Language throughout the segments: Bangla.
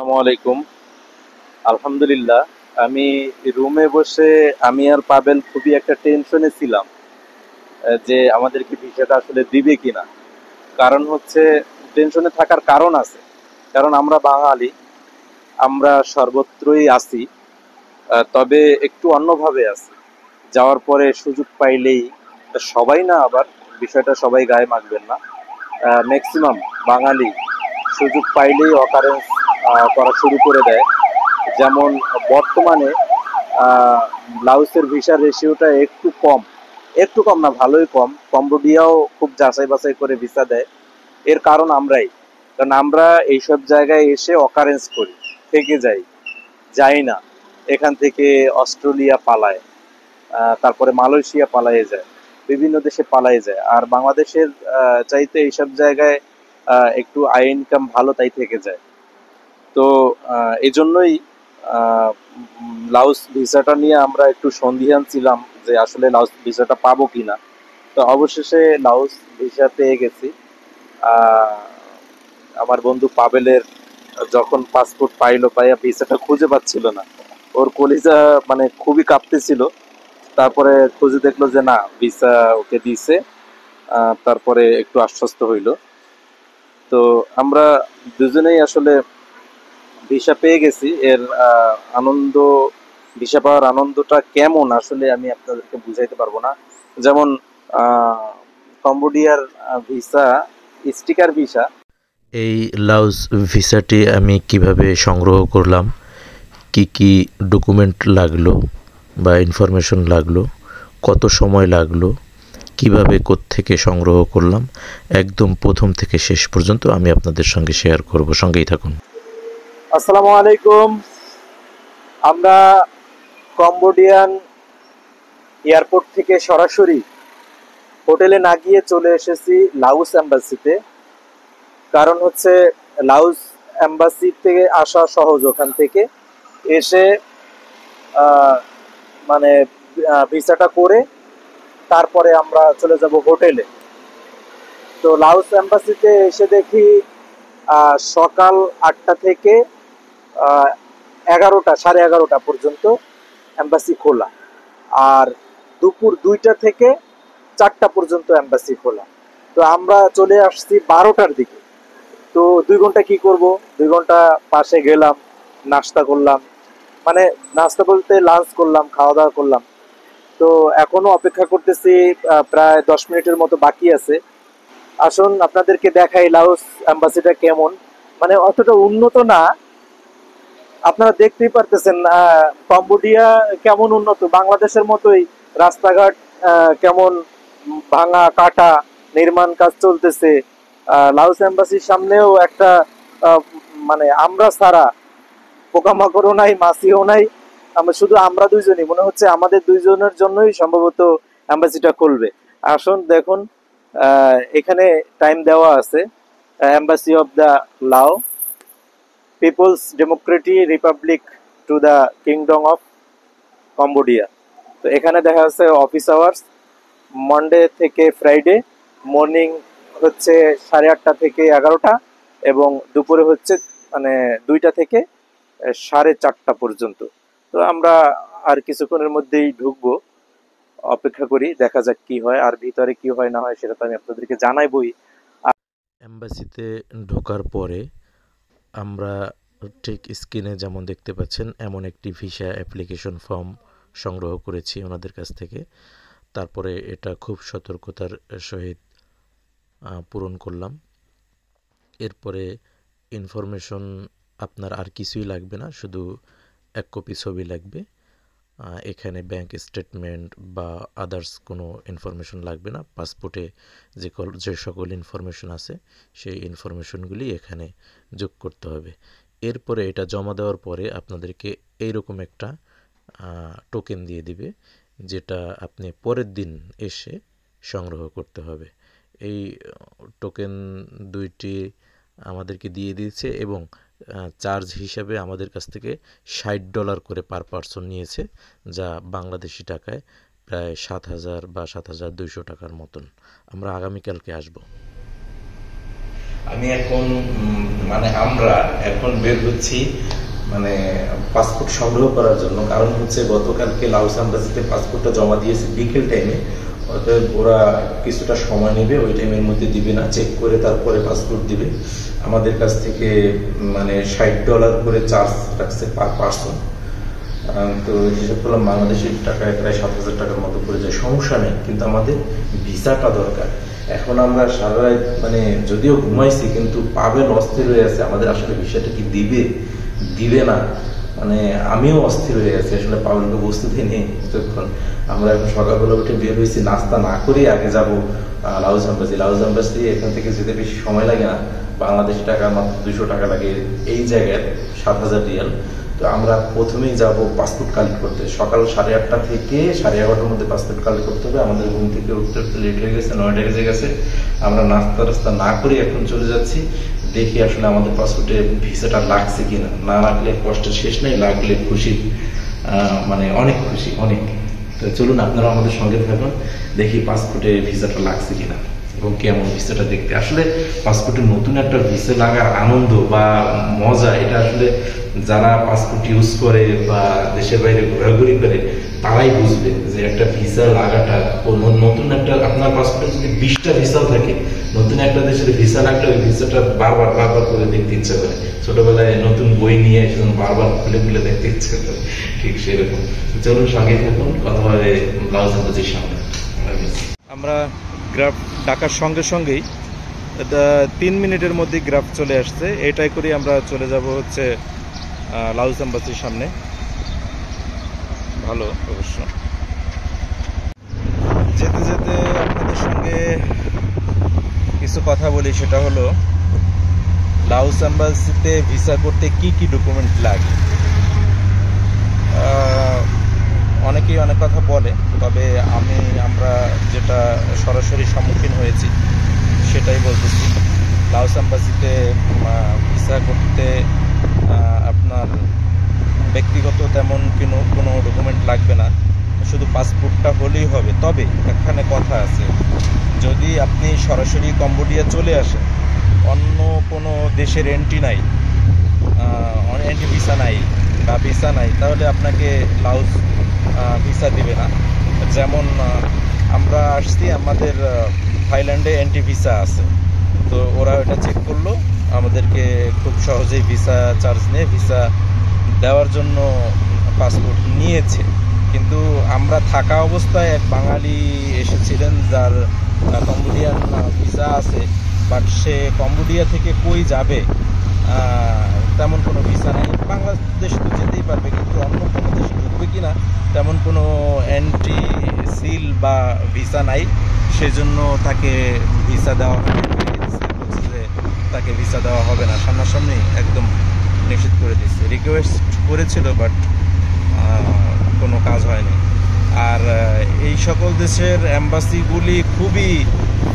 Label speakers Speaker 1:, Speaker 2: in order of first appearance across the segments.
Speaker 1: আসসালামু আলাইকুম। আলহামদুলিল্লাহ। আমি রুমে বসে আমি আর পাবেল খুবই একটা টেনশনে ছিলাম, যে আমাদেরকে ভিসাটা আসলে দিবে কিনা। কারণ হচ্ছে, টেনশনে থাকার কারণ আছে। কারণ আমরা বাঙালি, আমরা সর্বত্রই আছি, তবে একটু অন্যভাবে আছি। যাওয়ার পরে সুযোগ পাইলেই, সবাই না আবার, বিষয়টা সবাই গায়ে মাখবেন না, ম্যাক্সিমাম বাঙালি সুযোগ পাইলেই অকারেন্স করা শুরু করে দেয়। যেমন বর্তমানে আহ, লাওসের ভিসা রেশিওটা একটু কম, একটু কম না, ভালোই কম। কম্বোডিয়াও খুব যাচাই বাছাই করে ভিসা দেয়। এর কারণ আমরাই, কারণ আমরা এইসব জায়গায় এসে অকারেন্স করি, থেকে যাই, যাই না। এখান থেকে অস্ট্রেলিয়া পালায়, তারপরে মালয়েশিয়া পালায়ে যায়, বিভিন্ন দেশে পালায়ে যায়। আর বাংলাদেশের চাইতে এইসব জায়গায় একটু আয় ইনকাম ভালো, তাই থেকে যায়। তো এই জন্যই লাউস ভিসাটা নিয়ে আমরা একটু সন্দিহান ছিলাম, যে আসলে লাউস ভিসাটা পাবো কিনা। তো অবশেষে লাউস ভিসা পেয়ে গেছি। আহ, আমার বন্ধু পাবেলের যখন পাসপোর্ট পাইলো, পাইয়া ভিসাটা খুঁজে পাচ্ছিল না, ওর কলিজা মানে খুবই কাঁপতেছিল। তারপরে খুঁজে দেখলো যে না, ভিসা ওকে দিছে। তারপরে একটু আশ্বস্ত হইলো। তো আমরা দুজনেই আসলে ভিসা পেয়ে গেছি। এর আনন্দ, ভিসা পাওয়ার আনন্দটা কেমন আসলে আমি আপনাদেরকে বুঝাইতে পারবো না। যেমন আহ, কম্বোডিয়ার ভিসা, স্টিকার ভিসা।
Speaker 2: এই লাউস ভিসাটি আমি কিভাবে সংগ্রহ করলাম, কি কি ডকুমেন্ট লাগলো বা ইনফরমেশন লাগলো, কত সময় লাগলো, কিভাবে কোত্থেকে সংগ্রহ করলাম, একদম প্রথম থেকে শেষ পর্যন্ত আমি আপনাদের সঙ্গে শেয়ার করব। সঙ্গেই থাকুন।
Speaker 1: আসসালামু আলাইকুম। আমরা কম্বোডিয়ান এয়ারপোর্ট থেকে সরাসরি হোটেলে না গিয়ে চলে এসেছি লাউস এম্বাসিতে। কারণ হচ্ছে, লাউস এম্বাসি থেকে আসা সহজ। ওখান থেকে এসে আহ, মানে ভিসাটা করে তারপরে আমরা চলে যাব হোটেলে। তো লাউস এম্বাসিতে এসে দেখি সকাল 8টা থেকে 11টা, সাড়ে 11টা পর্যন্ত এম্বাসি খোলা। আর দুপুর 2টা থেকে 4টা পর্যন্ত এম্বাসি খোলা। তো আমরা চলে আসছি 12টার দিকে। তো 2 ঘন্টা কি করব, 2 ঘন্টা পাশে গেলাম, নাস্তা করলাম, মানে নাস্তা বলতে লাঞ্চ করলাম, খাওয়া দাওয়া করলাম। তো এখনো অপেক্ষা করতেছি, প্রায় 10 মিনিটের মতো বাকি আছে। আসুন আপনাদেরকে দেখাই লাওস অ্যাম্বাসিটা কেমন। মানে অতটা উন্নত না, আপনারা দেখতেই পারতেছেন। কম্বোডিয়া কেমন উন্নত, বাংলাদেশের মতোই রাস্তাঘাট কেমন ভাঙা কাটা, নির্মাণ কাজ চলতেছে। লাওস এম্বাসির সামনেও একটা আহ, মানে আমরা ছাড়া পোকামাকড়ও নাই, মাছিও নাই। আমরা শুধু, আমরা দুইজনই, মনে হচ্ছে আমাদের দুইজনের জন্যই সম্ভবত এম্বাসিটা খুলবে। আসুন দেখুন, এখানে টাইম দেওয়া আছে। Embassy of the Lao, people's democratic republic to the kingdom of Cambodia. তো এখানে দেখা যাচ্ছে অফিস আওয়ার্স, মন্ডে থেকে ফ্রাইডে। মর্নিং হচ্ছে 8:30 থেকে 11টা, এবং দুপুরে হচ্ছে মানে 2টা থেকে 4:30 পর্যন্ত। তো আমরা আর কিছুক্ষণের মধ্যেই ঢুকবো। অপেক্ষা করি, দেখা যাক কি হয়, আর ভিতরে কি হয় না হয় সেটা তো আমি আপনাদেরকে জানাইবই।
Speaker 2: এম্বাসিতে ঢোকার পরে আমরা ঠিক স্ক্রিনে যেমন দেখতে পাচ্ছেন, এমন একটি ভিসা অ্যাপ্লিকেশন ফর্ম সংগ্রহ করেছি ওনাদের কাছ থেকে। তারপরে এটা খুব সতর্কতার সহিত পূরণ করলাম। এরপরে ইনফরমেশন আপনার আর কিছুই লাগবে না, শুধু 1 কপি ছবি লাগবে। এখানে ব্যাংক স্টেটমেন্ট বা আদার্স কোনো ইনফরমেশন লাগবে না। পাসপোর্টে যে সকল ইনফরমেশন আছে সেই ইনফরমেশনগুলি এখানে যোগ করতে হবে। এরপরে এটা জমা দেওয়ার পরে আপনাদেরকে এইরকম একটা টোকেন দিয়ে দিবে, যেটা আপনি পরের দিন এসে সংগ্রহ করতে হবে। এই টোকেন 2টি আমাদেরকে দিয়ে দিয়েছে, এবং চার্জ হিসাবে আমাদের কাছ থেকে $60 করে পার পারসন নিয়েছে, যা বাংলাদেশি টাকায় প্রায় 7,000 বা 7,200 টাকার মতন। আমরা আগামীকালকে আসব। আমি এখন মানে আমরা এখন বের হচ্ছি মানে পাসপোর্ট সংগ্রহ করার জন্য। কারণ হচ্ছে গতকালকে লাওস এম্বাসিতে পাসপোর্টটা জমা দিয়েছি বিকেল টাইমে, অতএব ওরা কিছুটা সময় নেবে, ওই টাইমের মধ্যে দিবে না, চেক করে তারপরে পাসপোর্ট দিবে। আমাদের কাছ থেকে মানে $60 করে চার্জ রাখছে পার পার্সন। তো হিসাব করলাম বাংলাদেশের টাকায় প্রায় 7,000 টাকার মতো পড়ে যায়। সমস্যা নেই, কিন্তু আমাদের ভিসাটা দরকার। এখন আমরা সারা রাত মানে যদিও ঘুমাইছি, কিন্তু পাবেল অস্থির হয়ে আছে আমাদের আসলে ভিসাটা কি দিবে দিবে না, মানে আমিও অস্থির হয়ে আছি আসলে পাবেলকে বসতে নেই তখন। আমরা এখন সকালবেলা উঠে বের হয়েছি, নাস্তা না করেই আগে যাবো লাওস এম্বাসি। লাওস এম্বাসি এখান থেকে যেতে বেশি সময় লাগে না, বাংলাদেশি টাকা মাত্র 200 টাকা লাগে এই জায়গায়, 7,000 রিয়াল। তো আমরা প্রথমেই যাব পাসপোর্ট কালেক্ট করতে, সকাল 8:30 থেকে 11:30-র মধ্যে পাসপোর্ট কালেক্ট করতে হবে। আমাদের ঘুম থেকে উঠতে উঠতে লেট হয়ে গেছে, 9টা বেজে গেছে। আমরা নাস্তা টাস্তা না করে এখন চলে যাচ্ছি, দেখি আসলে আমাদের পাসপোর্টে ভিসাটা লাগছে কিনা। না লাগলে কষ্টের শেষ নেই, লাগলে খুশি, মানে অনেক খুশি অনেক। তো চলুন আপনারা আমাদের সঙ্গে থাকুন, দেখি পাসপোর্টে ভিসাটা লাগছে কিনা এবং কেমন ভিসাটা দেখতে। আসলে পাসপোর্টে নতুন একটা ভিসা লাগার আনন্দ বা মজা, এটা আসলে যারা পাসপোর্ট ইউজ করে বা দেশের বাইরে ঘোরাঘুরি করে তারাই বুঝবে যে একটা ভিসা লাগাটা, নতুন একটা আপনার পাসপোর্টে যদি 20টা ভিসাও থাকে, নতুন একটা দেশের ভিসা লাগলে ওই ভিসাটা বারবার বারবার করে দেখতে ইচ্ছে করে। ছোটবেলায় নতুন বই নিয়ে সেজন্য বারবার খুলে খুলে দেখতে ইচ্ছে করে, ঠিক সেরকম। চলুন সঙ্গে থাকুন, কথা হবে লাওস এম্বাসির সামনে।
Speaker 1: আমরা গ্রাফ ডাকার সঙ্গে সঙ্গেই 3 মিনিটের মধ্যে গ্রাফ চলে আসছে। এটাই করে আমরা চলে যাব হচ্ছে লাওস এম্বাসির সামনে। ভালো অবশ্য। যেতে যেতে আপনাদের সঙ্গে কিছু কথা বলি, সেটা হলো লাওস এম্বাসিতে ভিসা করতে কি কি ডকুমেন্ট লাগে। অনেকেই অনেক কথা বলে, তবে আমরা যেটা সরাসরি সম্মুখীন হয়েছি সেটাই বলতেছি। লাওস এম্বাসিতে ভিসা করতে আপনার ব্যক্তিগত তেমন কোনো ডকুমেন্ট লাগবে না, শুধু পাসপোর্টটা হলেই হবে। তবে এখানে কথা আছে, যদি আপনি সরাসরি কম্বোডিয়া চলে আসেন, অন্য কোনো দেশের এন্ট্রি নাই, এন্ট্রি ভিসা নাই বা ভিসা নাই, তাহলে আপনাকে লাওস ভিসা দিবে না। যেমন আমরা আসছি, আমাদের থাইল্যান্ডে এন্ট্রি ভিসা আছে, তো ওরা ওটা চেক করলো, আমাদেরকে খুব সহজেই ভিসা চার্জ নিয়ে ভিসা দেওয়ার জন্য পাসপোর্ট নিয়েছে। কিন্তু আমরা থাকা অবস্থায় এক বাঙালি এসেছিলেন যার কম্বোডিয়ান ভিসা আছে, বাট সে কম্বোডিয়া থেকে কই যাবে তেমন কোনো ভিসা নেই। বাংলাদেশ তো যেতেই পারবে, কিন্তু অন্য কোনো দেশে ঢুকবে কিনা তেমন কোনো এন্ট্রি সিল বা ভিসা নাই, সেজন্য তাকে ভিসা দেওয়া হবে। বলছে যে তাকে ভিসা দেওয়া হবে না, সামনাসামনি একদম নিষেধ করে দিচ্ছে। রিকোয়েস্ট করেছিল, বাট কোনো কাজ হয়নি। আর এই সকল দেশের অ্যাম্বাসিগুলি খুবই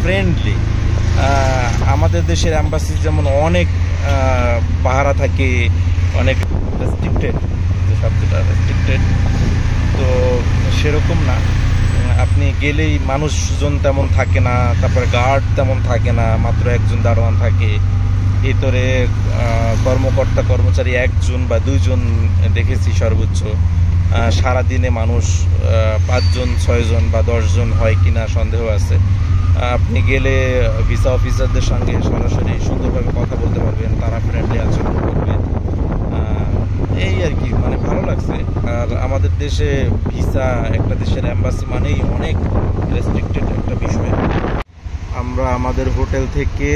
Speaker 1: ফ্রেন্ডলি। আমাদের দেশের অ্যাম্বাসি যেমন অনেক পাহারা থাকে, অনেক রেস্ট্রিক্টেড, যে শব্দটা রেস্ট্রিক্টেড, তো সেরকম না। আপনি গেলেই মানুষজন তেমন থাকে না, তারপরে গার্ড তেমন থাকে না, মাত্র একজন দারোয়ান থাকে। ভিতরে কর্মকর্তা কর্মচারী 1 জন বা 2 জন দেখেছি সর্বোচ্চ। সারাদিনে মানুষ 5 জন 6 জন বা 10 জন হয় কিনা সন্দেহ আছে। আপনি গেলে ভিসা অফিসারদের সঙ্গে সরাসরি সুন্দরভাবে কথা বলতে পারবেন, তারা ফ্রেন্ডলি আচরণ করবে। এই আর কি, মানে ভালো লাগছে। আর আমাদের দেশে ভিসা, একটা দেশের অ্যাম্বাসি মানেই অনেক রেস্ট্রিক্টেড একটা বিষয়। আমরা আমাদের হোটেল থেকে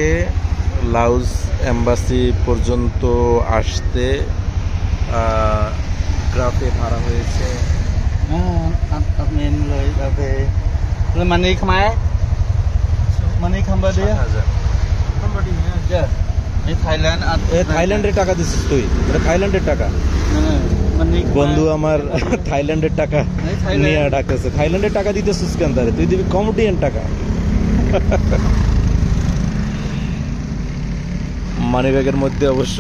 Speaker 1: লাওস এম্বাসি পর্যন্ত আসতে গ্রাফে ভাড়া হয়েছে
Speaker 3: Money Khmer, money Cambodia,
Speaker 1: 7,000।
Speaker 3: in Thailand,
Speaker 1: থাইল্যান্ডের টাকা দিচ্ছিস তুই? এটা থাইল্যান্ডের টাকা।
Speaker 3: money
Speaker 1: বন্ধু আমার থাইল্যান্ডের টাকা নিয়ে ডাকতেছে। থাইল্যান্ডের টাকা দিতেছিস কেন তারে? তুই দিবি কম্বোডিয়ান টাকা। মানি ব্যাগের মধ্যে অবশ্য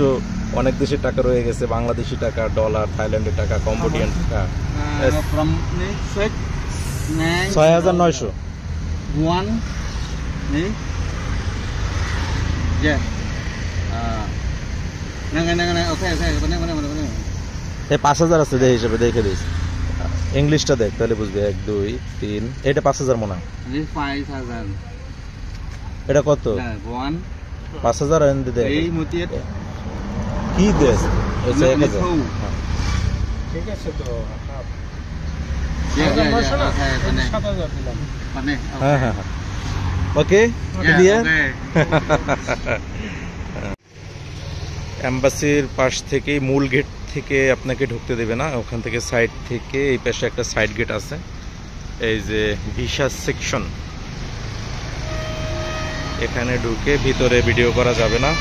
Speaker 1: অনেক দেশের টাকা রয়ে গেছে, বাংলাদেশি টাকা, ডলার, থাইল্যান্ডের টাকা, কম্বোডিয়ান টাকা।
Speaker 3: from
Speaker 1: 6,900।
Speaker 3: 1, yeah. না ওকে মানে
Speaker 2: এই 5000 আছে দেখ হিসেবে দেখে দিস ইংলিশটা দেখ তাহলে বুঝবি 1 2 3 এটা 5000 মনে হয়
Speaker 3: this 5000
Speaker 2: এটা কত
Speaker 3: 1
Speaker 2: 5000 এনে দে
Speaker 3: এই মতিয়ে
Speaker 2: কি দেস এটা 1000
Speaker 4: ঠিক আছে তো
Speaker 3: মানে
Speaker 2: হ্যাঁ হ্যাঁ ওকে ক্লিয়ার এম্বাসির পাশ থেকে মূল গেট থেকে আপনাকে ঢুকতে দেবে না ওখান থেকে সাইড থেকে এই পাশে একটা সাইড গেট আছে এই যে ভিসা সেকশন এখানে ঢুকে ভিতরে ভিডিও করা যাবে না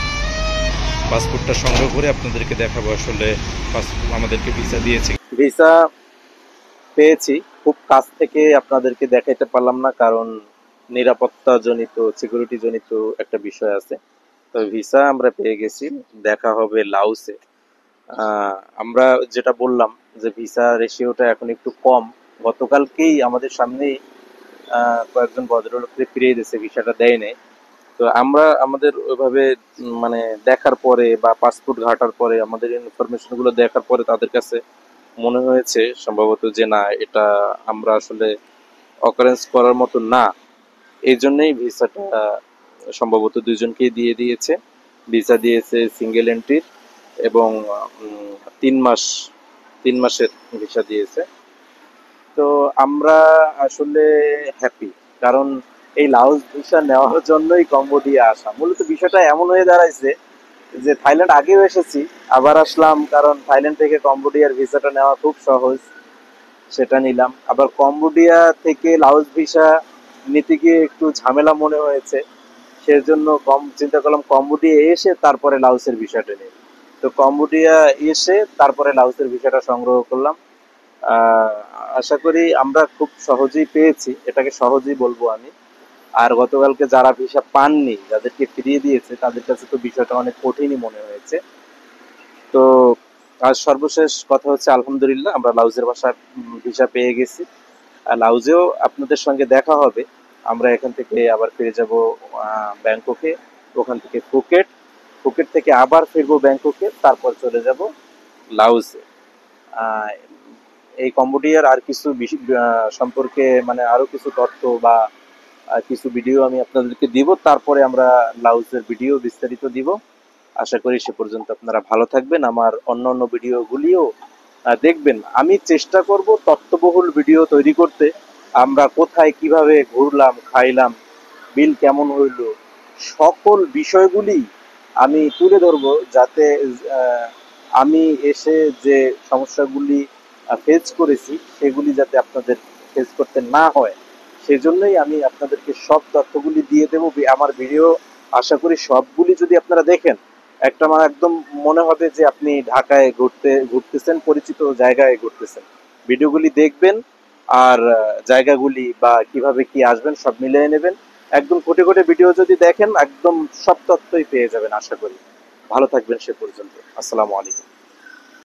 Speaker 2: পাসপোর্টটা সংগ্রহ করে আপনাদেরকে দেখাবো আসলে আমাদেরকে ভিসা দিয়েছে
Speaker 1: ভিসা পেয়েছি, খুব কাছ থেকে আপনাদেরকে দেখাইতে পারলাম না কারণ নিরাপত্তা জনিত সিকিউরিটি জনিত একটা বিষয় আছে। তো ভিসা আমরা পেয়ে গেছি, দেখা হবে লাওসে। আমরা যেটা বললাম যে ভিসা রেশিওটা এখন একটু কম, গতকালকেই আমাদের সামনেই কয়েকজন ভদ্রলোককে ফিরিয়ে দিয়েছে, ভিসাটা দেয় নাই। তো আমরা আমাদের ওইভাবে মানে দেখার পরে বা পাসপোর্ট ঘাটার পরে আমাদের ইনফরমেশন গুলো দেখার পরে তাদের কাছে মনে হয়েছে সম্ভবত যে না, এটা আমরা আসলে অকারেন্স করার মতো না, এই জন্যই ভিসাটা সম্ভবত দুইজনকেই দিয়ে দিয়েছে। ভিসা দিয়েছে সিঙ্গেল এন্ট্রির এবং 3 মাসের ভিসা দিয়েছে। তো আমরা আসলে হ্যাপি, কারণ এই লাওস ভিসা নেওয়ার জন্যই কম্বোডিয়া আসা। মূলত বিষয়টা এমন হয়ে দাঁড়াইছে যে থাইল্যান্ড আগেও এসেছি, আবার আসলাম, কারণ থাইল্যান্ড থেকে কম্বোডিয়ার ভিসাটা নেওয়া খুব সহজ, সেটা নিলাম। আবার কম্বোডিয়া থেকে লাওস ভিসা নিতে গিয়ে একটু ঝামেলা মনে হয়েছে, সেজন্য চিন্তা করলাম কম্বোডিয়া এসে তারপরে লাওসের ভিসাটা নিই। তো কম্বোডিয়া এসে তারপরে লাওসের ভিসাটা সংগ্রহ করলাম। আশা করি আমরা খুব সহজেই পেয়েছি, এটাকে সহজেই বলবো আমি। আর গতকালকে যারা ভিসা পাননি, যাদেরকে ফিরিয়ে দিয়েছে, তাদের কাছে তো বিষয়টা অনেক কঠিনই মনে হয়েছে। তো আজ সর্বশেষ কথা হচ্ছে আলহামদুলিল্লাহ আমরা লাউজের ভিসা পেয়ে গেছি। আর লাউজেও আপনাদের সঙ্গে দেখা হবে। আমরা এখান থেকে আবার ফিরে যাব ব্যাংককে, ওখান থেকে ফুকেট থেকে আবার ফিরবো ব্যাংককে, তারপর চলে যাব লাউজে। এই কম্বোডিয়ার আর কিছু সম্পর্কে মানে আরো কিছু তথ্য বা কিছু ভিডিও আমি আপনাদেরকে দিব, তারপরে আমরা লাউজের ভিডিও বিস্তারিত দিব। আশা করি সে পর্যন্ত আপনারা ভালো থাকবেন, আমার অন্য ভিডিওগুলিও দেখবেন। আমি চেষ্টা করব তথ্যবহুল ভিডিও তৈরি করতে। আমরা কোথায় কিভাবে ঘুরলাম, খাইলাম, বিল কেমন হইল, সকল বিষয়গুলি আমি তুলে ধরবো, যাতে আমি এসে যে সমস্যাগুলি ফেস করেছি সেগুলি যাতে আপনাদের ফেস করতে না হয়, সেজন্যই আমি আপনাদেরকে সব তথ্যগুলি দিয়ে দেবো। আমার ভিডিও আশা করি সবগুলি যদি আপনারা দেখেন, একটা মানে একদম মনে হবে যে আপনি ঢাকায় ঘুরতেছেন, পরিচিত জায়গায় ঘুরতেছেন। ভিডিওগুলি দেখবেন আর জায়গাগুলি বা কিভাবে কি আসবেন সব মিলিয়ে নেবেন। একদম কোটে ভিডিও যদি দেখেন, একদম সব তথ্যই পেয়ে যাবেন আশা করি। ভালো থাকবেন সে পর্যন্ত। আসসালামু আলাইকুম।